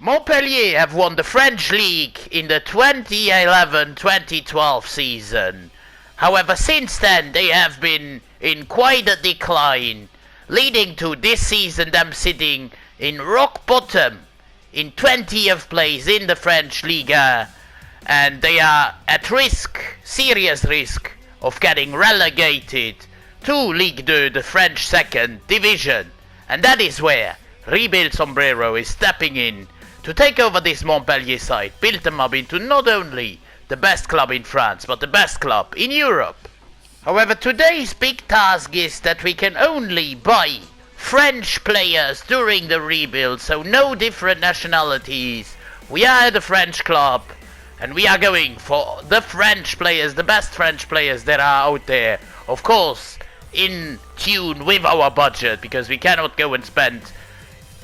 Montpellier have won the French League in the 2011-2012 season. However, since then they have been in quite a decline, leading to this season them sitting in rock bottom in 20th place in the French Ligue, and they are at risk, serious risk, of getting relegated to Ligue 2, the French second division. And that is where Rebuild Sombrero is stepping in to take over this Montpellier side, build them up into not only the best club in France, but the best club in Europe. However, today's big task is that we can only buy French players during the rebuild, so no different nationalities. We are the French club, and we are going for the French players, the best French players that are out there. Of course, in tune with our budget, because we cannot go and spend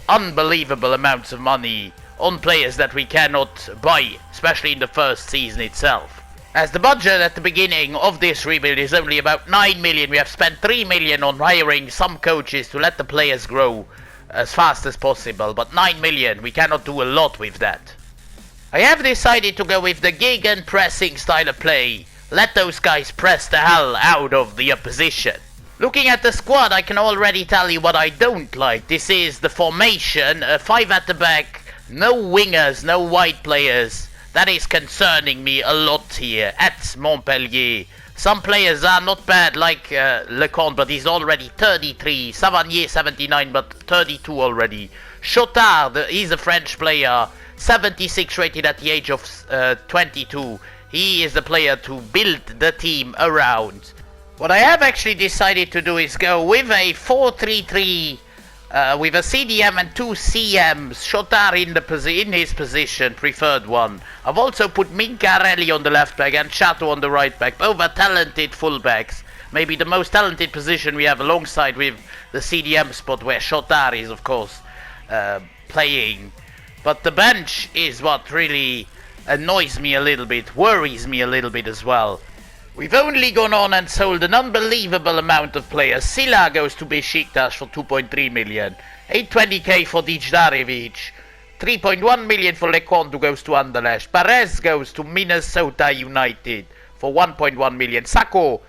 unbelievable amounts of money on players that we cannot buy, especially in the first season itself. As the budget at the beginning of this rebuild is only about 9 million, we have spent 3 million on hiring some coaches to let the players grow as fast as possible, but 9 million, we cannot do a lot with that. I have decided to go with the gegen-pressing style of play. Let those guys press the hell out of the opposition. Looking at the squad, I can already tell you what I don't like. This is the formation, 5 at the back, no wingers, no wide players. That is concerning me a lot here at Montpellier. Some players are not bad, like Lecomte, but he's already 33. Savanier 79, but 32 already. Chotard, he's a French player, 76 rated at the age of 22. He is the player to build the team around. What I have actually decided to do is go with a 4-3-3 with a CDM and 2 CMs. Chotard in his position, preferred one. I've also put Mincarelli on the left back and Chateau on the right back. Both are talented fullbacks. Maybe the most talented position we have, alongside with the CDM spot where Chotard is, of course, playing. But the bench is what really annoys me a little bit, worries me a little bit as well. We've only gone on and sold an unbelievable amount of players. Silla goes to Besiktas for 2.3 million. 820k for Dijdarevic. 3.1 million for Lecomte, who goes to Anderlecht. Perez goes to Minnesota United for 1.1 million. Sacco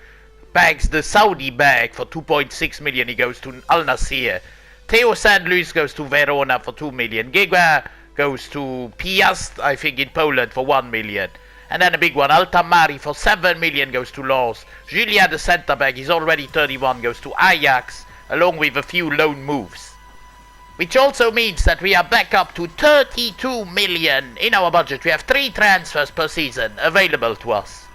bags the Saudi bag for 2.6 million. He goes to Al Nassr. Theo Saint-Louis goes to Verona for 2 million. Gega goes to Piast, I think, in Poland for 1 million. And then a big one, Altamari for 7 million goes to Lens. Julia, the centre back, he's already 31, goes to Ajax, along with a few loan moves. Which also means that we are back up to 32 million in our budget. We have 3 transfers per season available to us.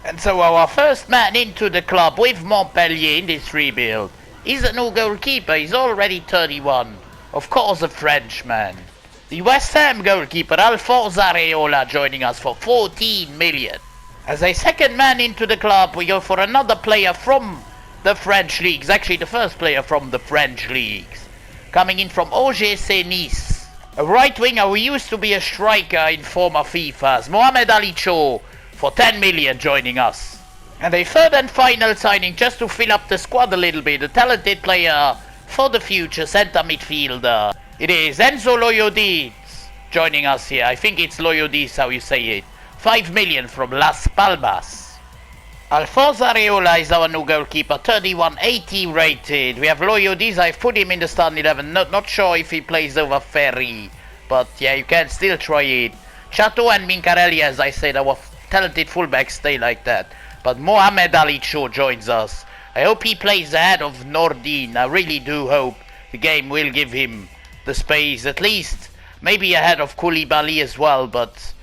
And so our first man into the club with Montpellier in this rebuild is a new goalkeeper. He's already 31. Of course, a Frenchman. The West Ham goalkeeper Alphonse Areola joining us for 14 million. As a second man into the club, we go for another player from the French leagues. Actually, the first player from the French leagues. Coming in from OGC Nice. A right winger who used to be a striker in former FIFAs. Mohamed Ali Cho for 10 million joining us. And a third and final signing just to fill up the squad a little bit. A talented player for the future, centre midfielder. It is Enzo Loyodis joining us here. I think it's Loyodis how you say it. 5 million from Las Palmas. Alphonse Areola is our new goalkeeper, 31, 80 rated. We have Loyodis, I've put him in the starting 11. Not sure if he plays over Ferry, but yeah, you can still try it. Chateau and Mincarelli, as I said, our talented fullbacks stay like that. But Mohamed Ali Cho joins us. I hope he plays ahead of Nordin. I really do hope the game will give him the space, at least maybe ahead of Koulibaly as well, but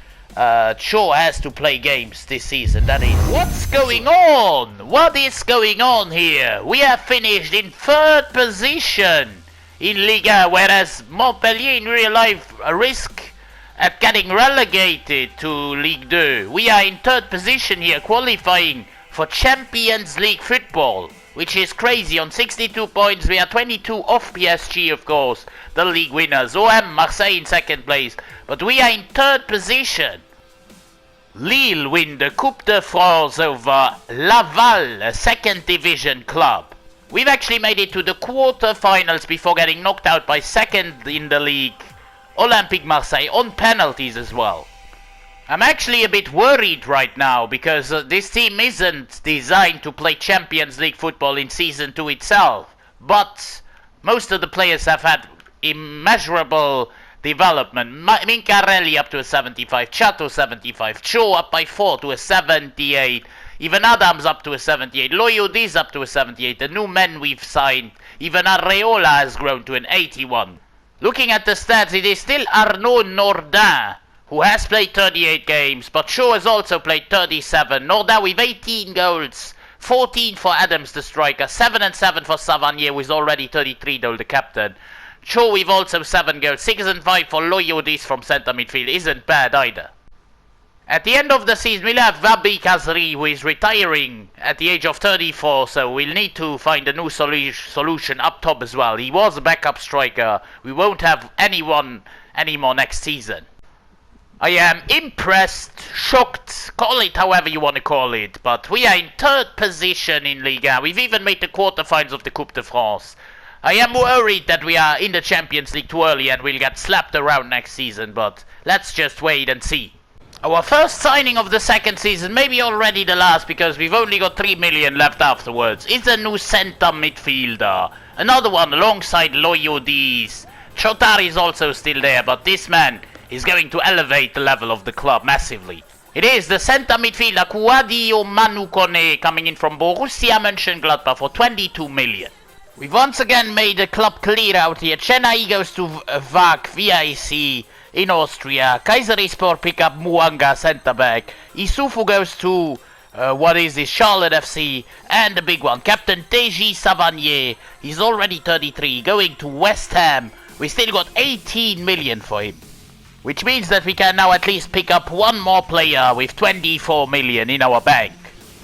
Cho has to play games this season, that is. What's going on? What is going on here? We have finished in 3rd position in Ligue, whereas Montpellier in real life risk at getting relegated to Ligue 2. We are in 3rd position here, qualifying for Champions League football, which is crazy. On 62 points, we are 22 off PSG, of course, the league winners. OM Marseille in 2nd place, but we are in 3rd position. Lille win the Coupe de France over Laval, a 2nd division club. We've actually made it to the quarter-finals before getting knocked out by 2nd in the league Olympique Marseille on penalties as well. I'm actually a bit worried right now because this team isn't designed to play Champions League football in Season 2 itself. But most of the players have had immeasurable development. Mincarelli up to a 75, Chato 75, Cho up by 4 to a 78, even Adams up to a 78, Loyodis up to a 78, the new men we've signed, even Areola has grown to an 81. Looking at the stats, it is still Arnaud Nordin who has played 38 games, but Cho has also played 37. Nordin with 18 goals, 14 for Adams the striker, 7 and 7 for Savanier, who is already 33 though, the captain. Cho with also 7 goals, 6 and 5 for Loyodis from centre midfield, isn't bad either. At the end of the season, we'll have Wabi Kazri, who is retiring at the age of 34, so we'll need to find a new solution up top as well. He was a backup striker. We won't have anyone anymore next season. I am impressed, shocked, call it however you want to call it, but we are in 3rd position in Ligue 1. We've even made the quarterfinals of the Coupe de France. I am worried that we are in the Champions League too early and we'll get slapped around next season, but let's just wait and see. Our first signing of the second season, maybe already the last because we've only got 3 million left afterwards, is a new centre midfielder. Another one alongside Loyodis. Chotari is also still there, but this man is going to elevate the level of the club massively. It is the centre midfielder Kouadio Manukone coming in from Borussia Mönchengladbach for 22 million. We've once again made a club clear out here. Chennai goes to VAC, VIC in Austria. Kayserispor pick up Muanga centre back. Isufu goes to Charlotte FC, and the big one, Captain Teji Savanier. He's already 33, going to West Ham. We still got 18 million for him. Which means that we can now at least pick up one more player with 24 million in our bank.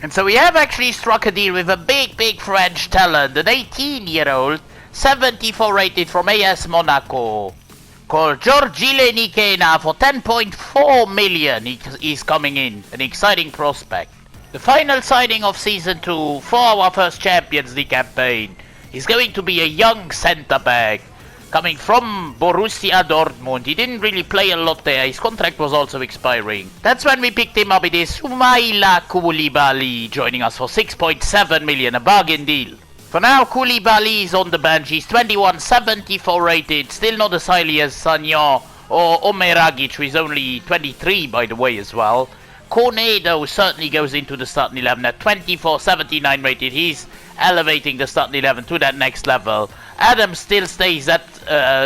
And so we have actually struck a deal with a big French talent, an 18-year-old, 74 rated from AS Monaco, called Georgile Nikena for 10.4 million. He's coming in, an exciting prospect. The final signing of Season 2 for our first Champions League campaign is going to be a young centre-back, coming from Borussia Dortmund. He didn't really play a lot there. His contract was also expiring. That's when we picked him up. It is Soumaila Koulibaly joining us for 6.7 million, a bargain deal. For now, Koulibaly is on the bench. He's 21, 74 rated. Still not as highly as Sagnon or Omeragic, who is only 23 by the way as well. Kone, though, certainly goes into the starting 11 at 24, 79 rated. He's elevating the starting 11 to that next level. Adams still stays at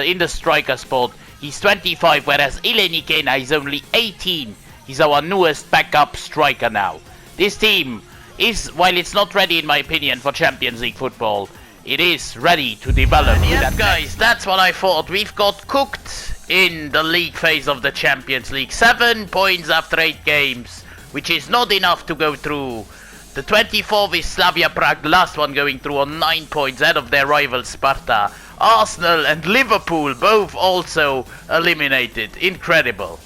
in the striker spot. He's 25, whereas Ile Nikena is only 18. He's our newest backup striker now. This team is, while it's not ready in my opinion for Champions League football, it is ready to develop. And yes, guys, that's what I thought. We've got cooked in the league phase of the Champions League. 7 points after 8 games, which is not enough to go through. The 24th is Slavia Prague, the last one going through on 9 points ahead of their rival Sparta. Arsenal and Liverpool both also eliminated. Incredible.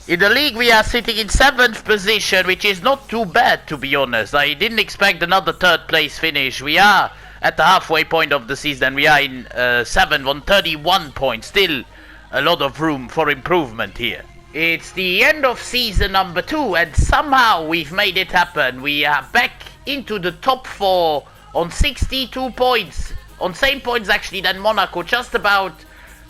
In the league we are sitting in 7th position, which is not too bad to be honest. I didn't expect another 3rd place finish. We are at the halfway point of the season. We are in 7th on 31 points. Still a lot of room for improvement here. It's the end of season number 2 and somehow we've made it happen. We are back into the top 4 on 62 points. On same points actually than Monaco, just about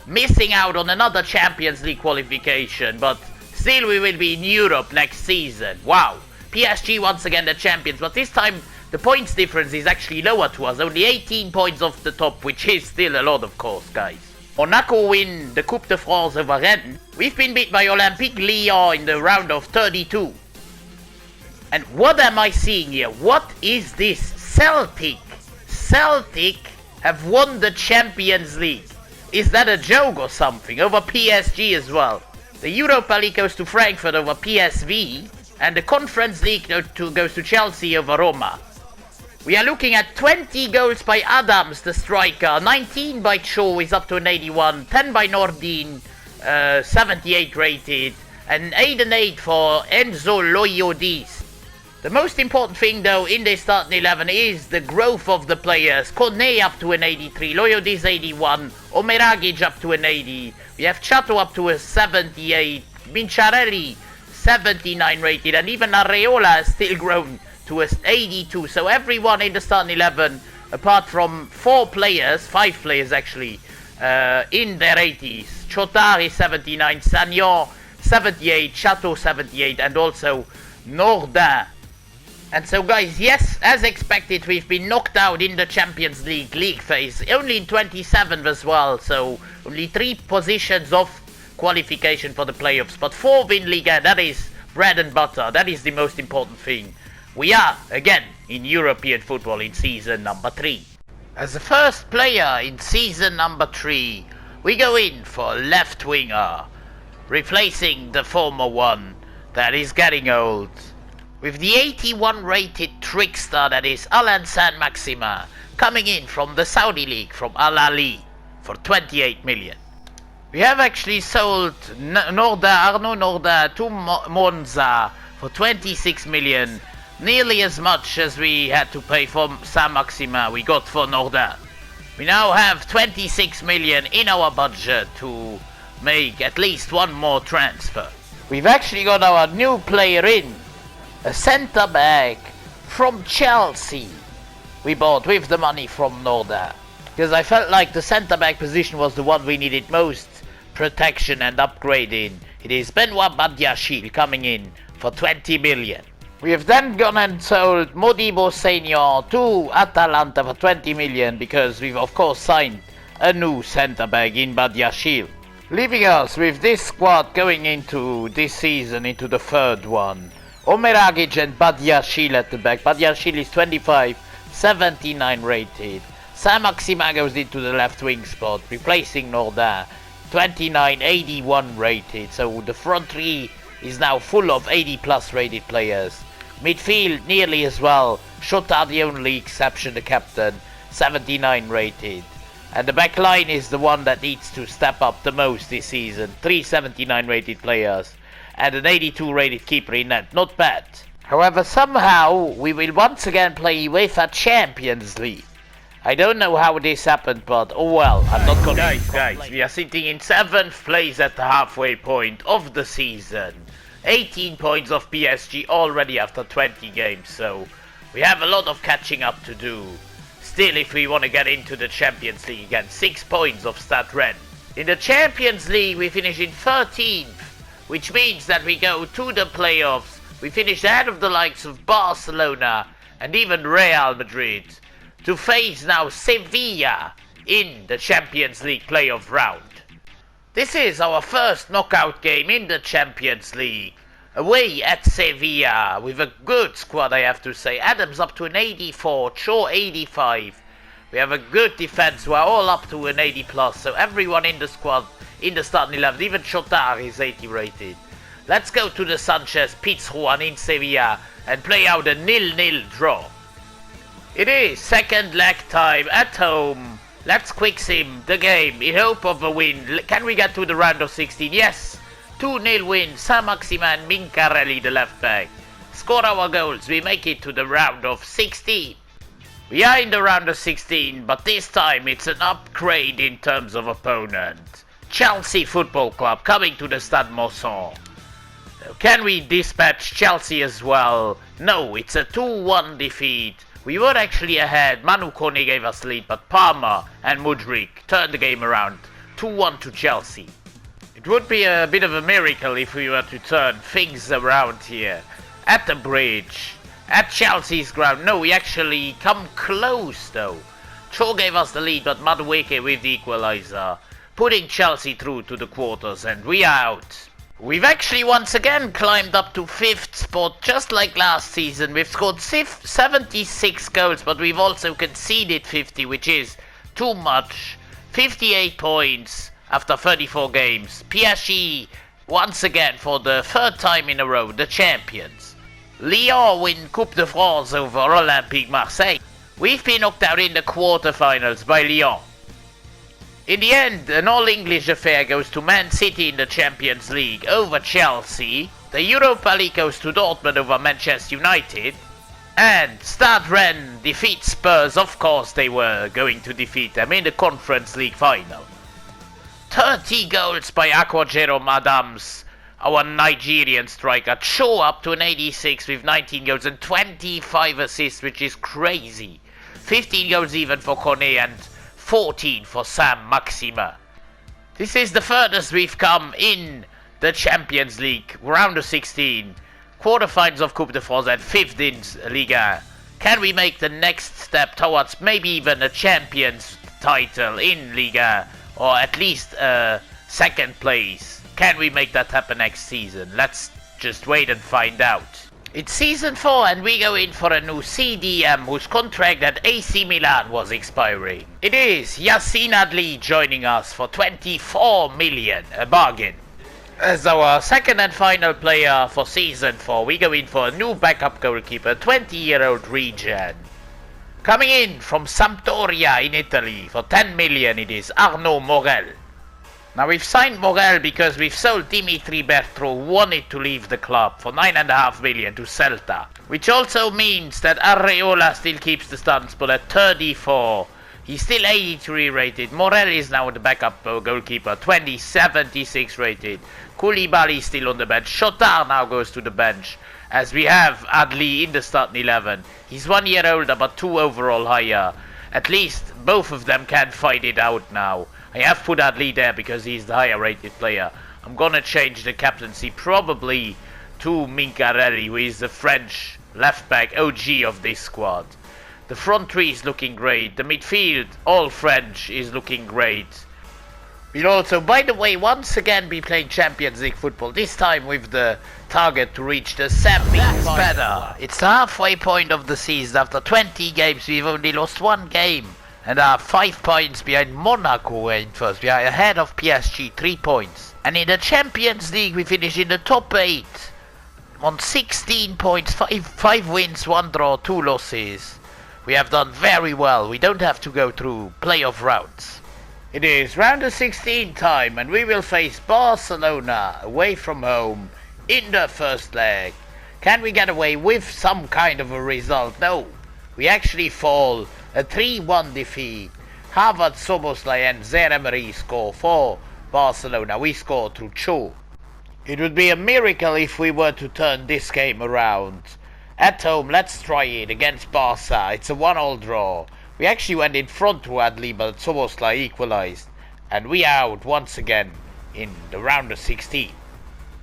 missing out on another Champions League qualification. But still we will be in Europe next season. Wow. PSG once again the champions, but this time the points difference is actually lower to us. Only 18 points off the top, which is still a lot of course, guys. Monaco win the Coupe de France over Rennes. We've been beat by Olympique Lyon in the round of 32. And what am I seeing here? What is this? Celtic have won the Champions League. Is that a joke or something? Over PSG as well. The Europa League goes to Frankfurt over PSV. And the Conference League goes to Chelsea over Roma. We are looking at 20 goals by Adams, the striker, 19 by Cho, is up to an 81, 10 by Nordin, 78 rated, and 8 for Enzo Loyodis. The most important thing though in the starting 11 is the growth of the players. Cornet up to an 83, Loyodis 81, Omeragic up to an 80, we have Chato up to a 78, Minciarelli 79 rated, and even Areola has still grown to a 82. So everyone in the starting 11, apart from 5 players actually, in their 80s. Chotard is 79, Sagnon 78, Chateau 78, and also Nordin. And so guys, yes, as expected, we've been knocked out in the Champions League phase, only in 27th as well, so only 3 positions of qualification for the playoffs, but 4th in Ligue, that is bread and butter, that is the most important thing. We are, again, in European football in season number 3. As the first player in season number 3, we go in for left winger, replacing the former one that is getting old. With the 81 rated trickster that is Alain Saint-Maximin, coming in from the Saudi League, from Al Ahly, for 28 million. We have actually sold Arnaud Nordin to Monza for 26 million, nearly as much as we had to pay for Saint-Maximin we got for Nordin. We now have 26 million in our budget to make at least one more transfer. We've actually got our new player in, a centre-back from Chelsea. We bought with the money from Nordin, because I felt like the centre-back position was the one we needed most protection and upgrading. It is Benoit Badiachil coming in for 20 million. We have then gone and sold Modibo Senior to Atalanta for 20 million, because we've of course signed a new centre-back in Badiachil. Leaving us with this squad going into this season, into the 3rd one. Omeragic and Badiachil at the back. Badiachil is 25, 79 rated. Saint-Maximin goes into the left wing spot, replacing Nordin, 29, 81 rated. So the front 3 is now full of 80 plus rated players. Midfield nearly as well. Chotard the only exception, the captain, 79 rated. And the back line is the one that needs to step up the most this season. 3 79 rated players and an 82 rated keeper in net. Not bad. However, somehow we will once again play UEFA Champions League. I don't know how this happened, but oh well, I'm not gonna... Guys, we are sitting in 7th place at the halfway point of the season. 18 points of PSG already after 20 games, so we have a lot of catching up to do. Still, if we want to get into the Champions League again, 6 points of Stade Rennes. In the Champions League, we finish in 13th, which means that we go to the playoffs. We finish ahead of the likes of Barcelona and even Real Madrid to face now Sevilla in the Champions League playoff round. This is our first knockout game in the Champions League, away at Sevilla, with a good squad, I have to say. Adams up to an 84, Shaw 85. We have a good defense who are all up to an 80 plus, so everyone in the squad, in the starting 11, even Chotard is 80 rated. Let's go to the Sanchez Pizjuan in Sevilla and play out a 0-0 draw. It is second leg time at home. Let's quick sim the game in hope of a win. Can we get to the round of 16? Yes. 2-0 win. Saint-Maximin, Mincarelli the left back. Score our goals. We make it to the round of 16. We are in the round of 16, but this time it's an upgrade in terms of opponent. Chelsea Football Club coming to the Stade Mosson. Can we dispatch Chelsea as well? No, it's a 2-1 defeat. We were actually ahead. Manu Kone gave us the lead, but Palmer and Mudryk turned the game around. 2-1 to Chelsea. It would be a bit of a miracle if we were to turn things around here. At the bridge. At Chelsea's ground. No, we actually come close though. Cho gave us the lead, but Madueke with the equalizer, putting Chelsea through to the quarters, and we are out. We've actually once again climbed up to 5th spot, just like last season. We've scored 76 goals, but we've also conceded 50, which is too much. 58 points after 34 games. PSG, once again, for the 3rd time in a row, the champions. Lyon win Coupe de France over Olympique Marseille. We've been knocked out in the quarterfinals by Lyon. In the end, an all-English affair goes to Man City in the Champions League over Chelsea. The Europa League goes to Dortmund over Manchester United. And Stade Rennes defeats Spurs. Of course they were going to defeat them in the Conference League final. 30 goals by Aquajero Adams, our Nigerian striker. Cho up to an 86 with 19 goals and 25 assists, which is crazy. 15 goals even for Kone and 14 for Sam Maxima. This is the furthest we've come in the Champions League, round of 16. Quarterfinals of Coupe de France and 5th in Ligue. Can we make the next step towards maybe even a Champions title in Ligue, or at least second place? Can we make that happen next season? Let's just wait and find out. It's season 4 and we go in for a new CDM whose contract at AC Milan was expiring. It is Yassine Adli joining us for 24 million, a bargain. As our second and final player for season 4, we go in for a new backup goalkeeper, 20-year-old Regen. Coming in from Sampdoria in Italy for 10 million, it is Arnaud Morel. Now we've signed Morel because we've sold Dimitri Bertrand, who wanted to leave the club, for 9.5 million to Celta. Which also means that Areola still keeps the starting spot at 34. He's still 83 rated. Morel is now the backup goalkeeper, 76 rated. Koulibaly still on the bench. Chotard now goes to the bench, as we have Adli in the starting 11. He's 1 year older but 2 overall higher. At least both of them can fight it out now. I have put Adli there because he's the higher rated player. I'm gonna change the captaincy probably to Mincarelli, who is the French left back OG of this squad. The front three is looking great. The midfield, all French, is looking great. We'll also, by the way, once again be playing Champions League football. This time with the target to reach the semi. That's better. It's the halfway point of the season. After 20 games, we've only lost 1 game. And are 5 points behind Monaco in first. We are ahead of PSG, 3 points. And in the Champions League, we finish in the top 8. On 16 points, 5 wins, 1 draw, 2 losses. We have done very well. We don't have to go through playoff rounds. It is round of 16 time and we will face Barcelona away from home in the first leg. Can we get away with some kind of a result? No. We actually fall. A 3-1 defeat. Harvard, Soboslai and Zaire-Emery score for Barcelona. We score through Cho. It would be a miracle if we were to turn this game around. At home, let's try it against Barca. It's a 1-1 draw. We actually went in front to Adli, but Soboslai equalized. And we are out once again in the round of 16.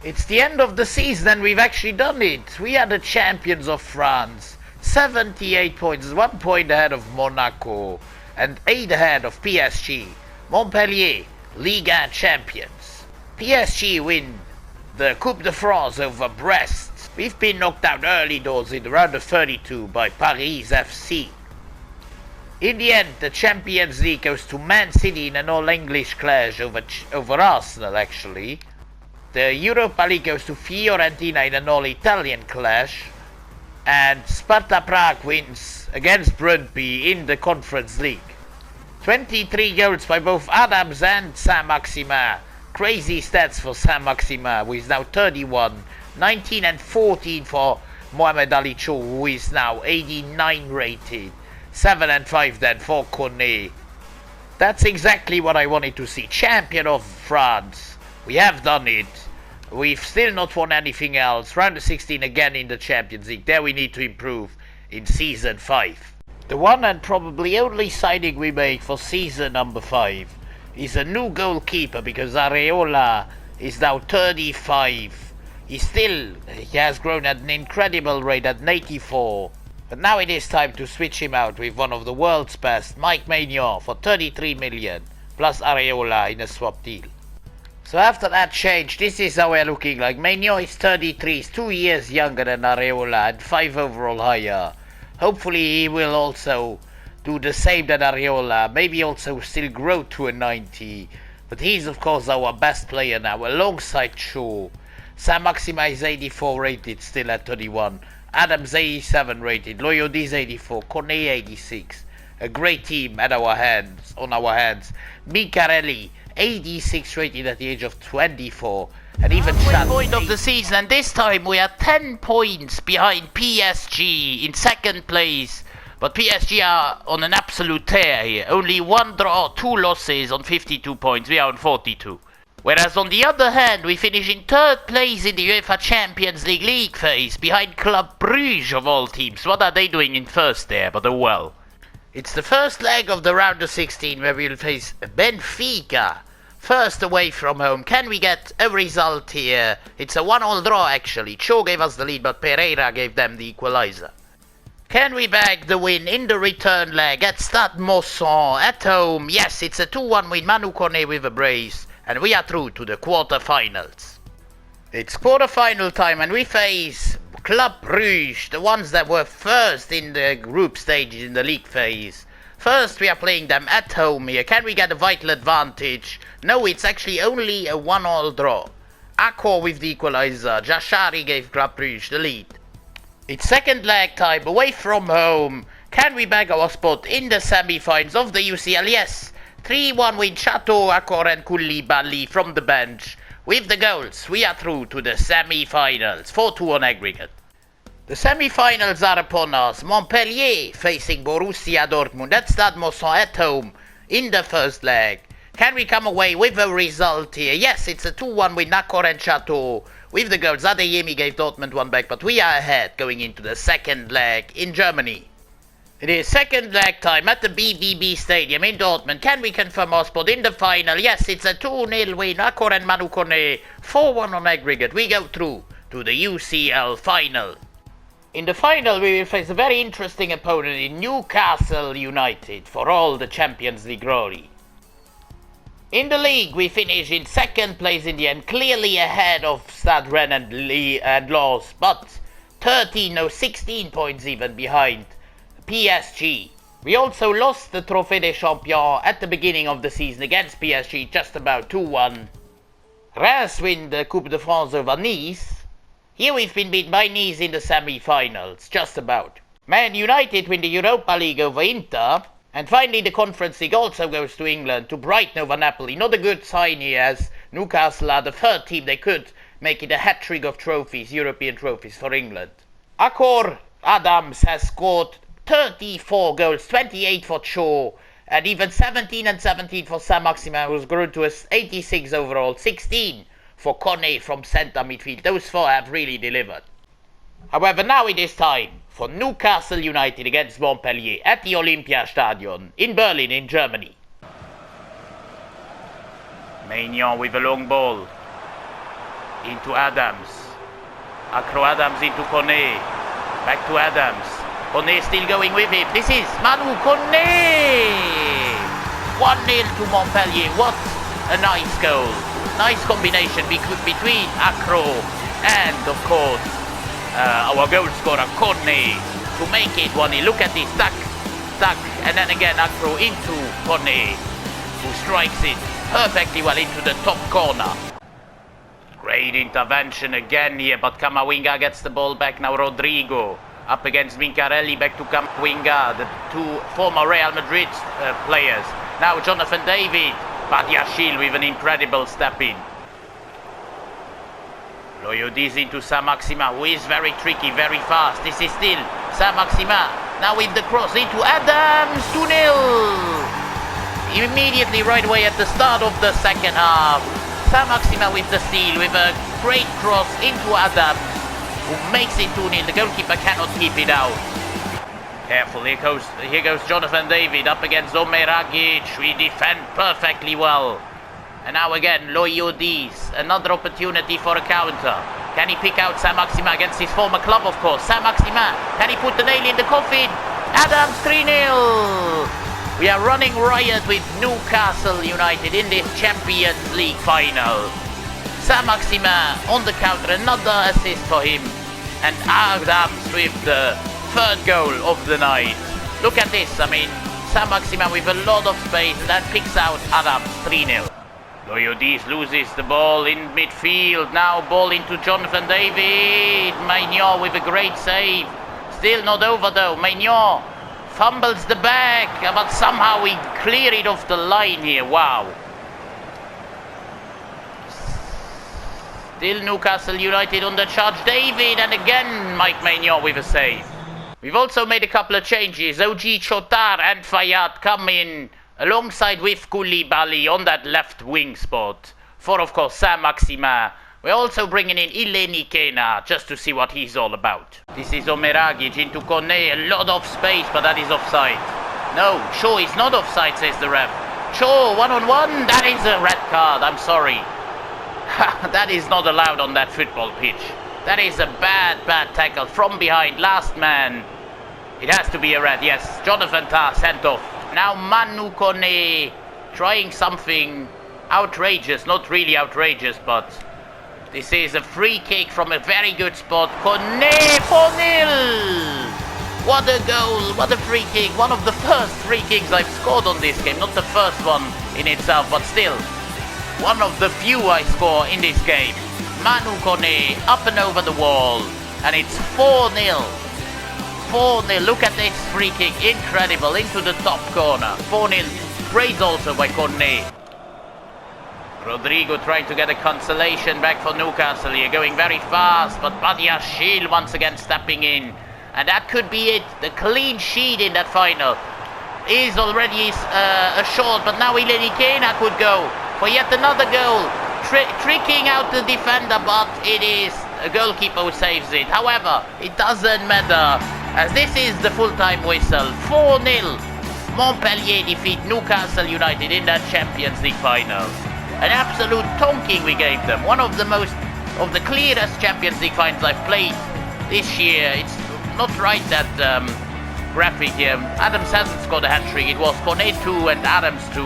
It's the end of the season and we've actually done it. We are the champions of France. 78 points, 1 point ahead of Monaco. And 8 ahead of PSG. Montpellier, Ligue champions. PSG win the Coupe de France over Brest. We've been knocked out early doors in the round of 32 by Paris FC. In the end, the Champions League goes to Man City in an all-English clash over Arsenal, actually. The Europa League goes to Fiorentina in an all-Italian clash. And Sparta Prague wins against Brøndby in the Conference League. 23 goals by both Adams and Sam Maxima. Crazy stats for Sam Maxima, who is now 31. 19 and 14 for Mohamed Ali Cho, who is now 89 rated. 7 and 5 then for Kone. That's exactly what I wanted to see. Champion of France. We have done it. We've still not won anything else. Round of 16 again in the Champions League. There we need to improve in season 5. The one and probably only signing we make for season number 5 is a new goalkeeper, because Areola is now 35. He has grown at an incredible rate at 84. But now it is time to switch him out with one of the world's best, Mike Maignan, for 33 million, plus Areola in a swap deal. So after that change, this is how we're looking like. Maignan is 33, he's 2 years younger than Areola and 5 overall higher. Hopefully he will also do the same than Areola, maybe also still grow to a 90. But he's of course our best player now, alongside Cho. Sam Maxima is 84 rated, still at 31. Adams 87 rated, Loyodis 84, Kone 86. A great team on our hands. Mincarelli 86 rated at the age of 24. and even Chelsea. Point of the season, and this time we are 10 points behind PSG in second place. But PSG are on an absolute tear here. Only 1 draw, 2 losses on 52 points. We are on 42. Whereas on the other hand, we finish in 3rd place in the UEFA Champions League phase, behind Club Brugge of all teams. What are they doing in first there? But oh well. It's the first leg of the round of 16 where we'll face Benfica. First away from home. Can we get a result here? It's a 1-1 draw actually. Cho gave us the lead, but Pereira gave them the equalizer. Can we bag the win in the return leg at Stade Mosson at home? Yes, it's a 2-1 win. Manu Kone with a brace. And we are through to the quarter-finals. It's quarter-final time and we face Club Brugge, the ones that were first in the group stages in the league phase. First we are playing them at home here. Can we get a vital advantage? No, it's actually only a 1-1 draw. Accor with the equalizer. Jashari gave Club Brugge the lead. It's second leg time away from home. Can we bag our spot in the semi-finals of the UCL? Yes. 3-1 win Chateau, Accor and Koulibaly from the bench. With the goals, we are through to the semi-finals. 4-2 on aggregate. The semi-finals are upon us. Montpellier facing Borussia Dortmund at Stade Mosson at home in the first leg. Can we come away with a result here? Yes, it's a 2-1 win Accor and Chateau. With the goals, Adeyemi gave Dortmund one back, but we are ahead going into the second leg in Germany. It is second leg time at the BBB Stadium in Dortmund. Can we confirm our spot in the final? Yes, it's a 2-0 win. Accor and Manu Kone, 4-1 on aggregate. We go through to the UCL final. In the final, we will face a very interesting opponent in Newcastle United for all the Champions League glory. In the league, we finish in second place in the end, clearly ahead of Stade Rennes and Lens, but 16 points even behind PSG. We also lost the Trophée des Champions at the beginning of the season against PSG, just about 2-1. Reims win the Coupe de France over Nice. Here we've been beaten by Nice in the semi-finals, just about. Man United win the Europa League over Inter. And finally the Conference League also goes to England, to Brighton over Napoli. Not a good sign here, as Newcastle are the third team. They could make it a hat-trick of trophies, European trophies for England. Accor Adams has scored 34 goals, 28 for Cho, and even 17 and 17 for Saint-Maximin, who's grown to 86 overall, 16 for Kone from centre midfield. Those four have really delivered. However, now it is time for Newcastle United against Montpellier at the Olympiastadion in Berlin, in Germany. Maignan with a long ball into Adams. Acro Adams into Kone. Back to Adams. Kone still going with him. This is Manu Kone! 1-0 to Montpellier. What a nice goal. Nice combination between Acro and, of course, our goal scorer Kone to make it 1-0. Look at this, tuck, and then again Acro into Kone, who strikes it perfectly well into the top corner. Great intervention again here, but Camavinga gets the ball back now. Rodrigo up against Mincarelli, back to Camavinga, the two former Real Madrid players. Now Jonathan David, Badiashile with an incredible step in. Loyodis into Saint-Maximin, who is very tricky, very fast. This is still Saint-Maximin. Now with the cross into Adams, 2-0. Immediately right away at the start of the second half. Saint-Maximin with the steal, with a great cross into Adams, who makes it 2-0. The goalkeeper cannot keep it out. Careful, here goes Jonathan David up against Omer Agic. We defend perfectly well. And now again, Loyodis, another opportunity for a counter. Can he pick out Saint-Maximin against his former club, of course? Saint-Maximin, can he put the nail in the coffin? Adams, 3-0. We are running riot with Newcastle United in this Champions League final. Saint-Maximin on the counter, another assist for him. And Adams with the third goal of the night. Look at this, I mean, Saint-Maximin with a lot of space and then picks out Adams, 3-0. Loyodis loses the ball in midfield. Now ball into Jonathan David. Maignan with a great save. Still not over though. Maignan fumbles the back, but somehow we clear it off the line here. Wow. Still Newcastle United under charge. David, and again Mike Maignan with a save. We've also made a couple of changes. OG Chotar and Fayad come in alongside with Koulibaly on that left wing spot. For, of course, Saint-Maximin. We're also bringing in Ileni Kena just to see what he's all about. This is Omeragic into Kone. A lot of space, but that is offside. No, Cho is not offside, says the ref. Cho, one-on-one. That is a red card. I'm sorry. That is not allowed on that football pitch. That is a bad tackle from behind. Last man. It has to be a red, yes. Jonathan Tah sent off. Now Manu Kone trying something outrageous. Not really outrageous, but this is a free kick from a very good spot. Kone 4-0. What a goal, what a free kick. One of the first free kicks I've scored on this game. Not the first one in itself, but still. One of the few I score in this game. Manu Kone up and over the wall. And it's 4-0. 4-0. Look at this free kick. Incredible. Into the top corner. 4-0. Praise also by Kone. Rodrigo trying to get a consolation back for Newcastle here. Going very fast. But Badiashile once again stepping in. And that could be it. The clean sheet in that final is already assured. But now Ileni Kena could go for yet another goal. Tricking out the defender, but it is a goalkeeper who saves it. However, it doesn't matter, as this is the full-time whistle. 4-0. Montpellier defeat Newcastle United in that Champions League final. An absolute tonking we gave them. One of the clearest Champions League finals I've played this year. It's not right that graphic here. Adams hasn't scored a hat-trick. It was Kone 2 and Adams 2.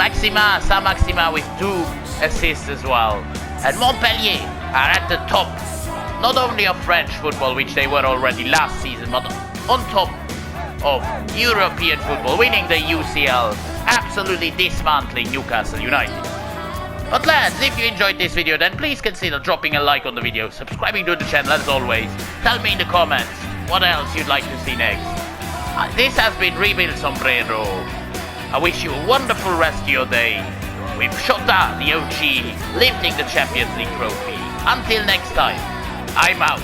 Saint-Maximin with 2 assists as well. And Montpellier are at the top, not only of French football, which they were already last season, but on top of European football, winning the UCL, absolutely dismantling Newcastle United. But lads, if you enjoyed this video, then please consider dropping a like on the video, subscribing to the channel as always. Tell me in the comments what else you'd like to see next. This has been Rebuild Sombrero. I wish you a wonderful rest of your day. With Shota, the OG, lifting the Champions League trophy. Until next time, I'm out.